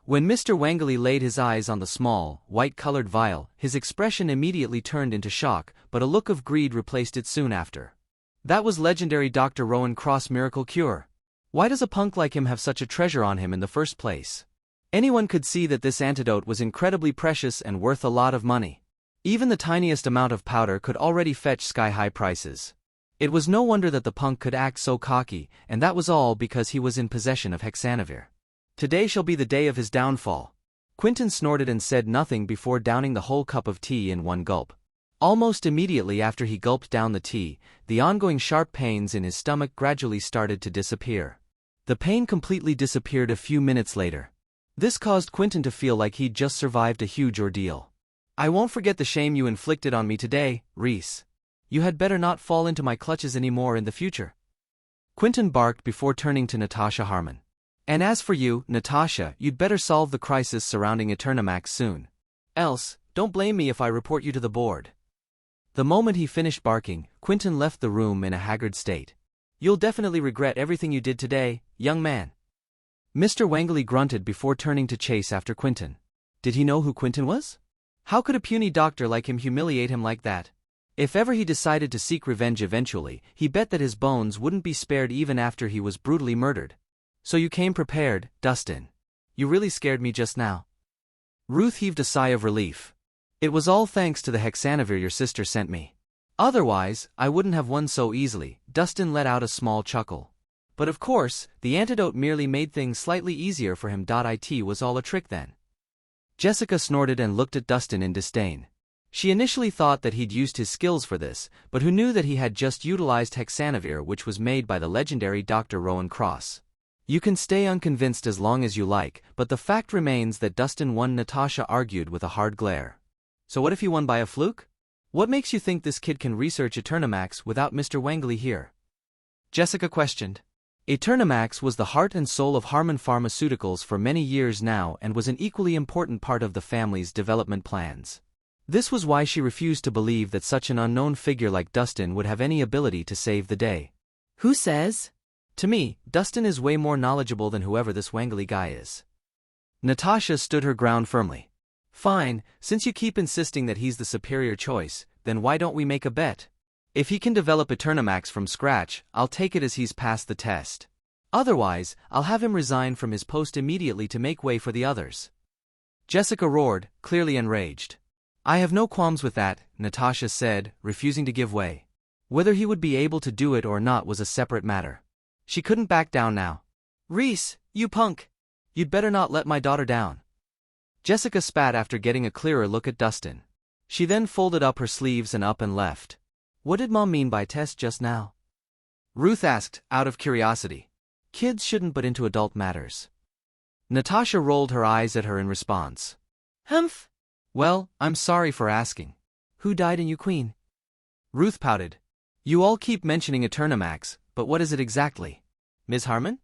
When Mr. Wangley laid his eyes on the small, white-colored vial, his expression immediately turned into shock, but a look of greed replaced it soon after. That was legendary Dr. Rowan Cross miracle cure. Why does a punk like him have such a treasure on him in the first place? Anyone could see that this antidote was incredibly precious and worth a lot of money. Even the tiniest amount of powder could already fetch sky-high prices. It was no wonder that the punk could act so cocky, and that was all because he was in possession of hexanavir. Today shall be the day of his downfall. Quentin snorted and said nothing before downing the whole cup of tea in one gulp. Almost immediately after he gulped down the tea, the ongoing sharp pains in his stomach gradually started to disappear. The pain completely disappeared a few minutes later. This caused Quentin to feel like he'd just survived a huge ordeal. "I won't forget the shame you inflicted on me today, Rhys. You had better not fall into my clutches anymore in the future," Quentin barked before turning to Natasha Harmon. "And as for you, Natasha, you'd better solve the crisis surrounding Eternamax soon. Else, don't blame me if I report you to the board." The moment he finished barking, Quentin left the room in a haggard state. "You'll definitely regret everything you did today, young man." Mr. Wangley grunted before turning to chase after Quentin. Did he know who Quentin was? How could a puny doctor like him humiliate him like that? If ever he decided to seek revenge eventually, he bet that his bones wouldn't be spared even after he was brutally murdered. "So you came prepared, Dustin. You really scared me just now." Ruth heaved a sigh of relief. "It was all thanks to the hexanavir your sister sent me. Otherwise, I wouldn't have won so easily." Dustin let out a small chuckle. "But of course, the antidote merely made things slightly easier for him. It was all a trick then." Jessica snorted and looked at Dustin in disdain. She initially thought that he'd used his skills for this, but who knew that he had just utilized hexanavir, which was made by the legendary Dr. Rowan Cross. "You can stay unconvinced as long as you like, but the fact remains that Dustin won," Natasha argued with a hard glare. "So what if he won by a fluke? What makes you think this kid can research Eternamax without Mr. Wangley here?" Jessica questioned. Eternamax was the heart and soul of Harmon Pharmaceuticals for many years now and was an equally important part of the family's development plans. This was why she refused to believe that such an unknown figure like Dustin would have any ability to save the day. "Who says?" "To me, Dustin is way more knowledgeable than whoever this Wangley guy is." Natasha stood her ground firmly. "Fine, since you keep insisting that he's the superior choice, then why don't we make a bet? If he can develop Eternamax from scratch, I'll take it as he's passed the test. Otherwise, I'll have him resign from his post immediately to make way for the others." Jessica roared, clearly enraged. "I have no qualms with that," Natasha said, refusing to give way. Whether he would be able to do it or not was a separate matter. She couldn't back down now. "Rhys, you punk! You'd better not let my daughter down." Jessica spat after getting a clearer look at Dustin. She then folded up her sleeves and up and left. "What did Mom mean by test just now?" Ruth asked, out of curiosity. "Kids shouldn't butt into adult matters." Natasha rolled her eyes at her in response. "Humph. Well, I'm sorry for asking. Who died in you, Queen?" Ruth pouted. "You all keep mentioning Eternamax, but what is it exactly? Ms. Harmon?"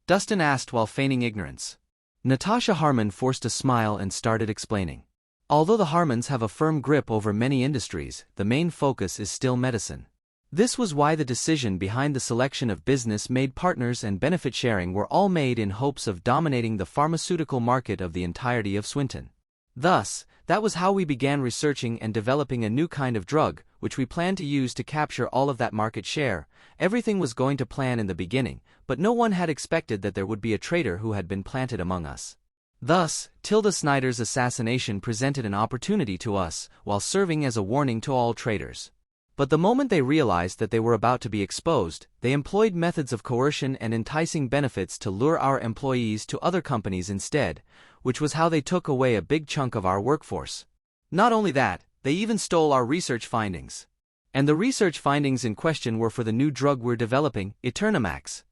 Dustin asked while feigning ignorance. Natasha Harmon forced a smile and started explaining. Although the Harmons have a firm grip over many industries, the main focus is still medicine. This was why the decision behind the selection of business-made partners and benefit sharing were all made in hopes of dominating the pharmaceutical market of the entirety of Swinton. Thus, that was how we began researching and developing a new kind of drug, which we planned to use to capture all of that market share. Everything was going to plan in the beginning, but no one had expected that there would be a traitor who had been planted among us. Thus, Tilda Snyder's assassination presented an opportunity to us, while serving as a warning to all traitors. But the moment they realized that they were about to be exposed, they employed methods of coercion and enticing benefits to lure our employees to other companies instead, which was how they took away a big chunk of our workforce. Not only that, they even stole our research findings. And the research findings in question were for the new drug we're developing, Eternamax.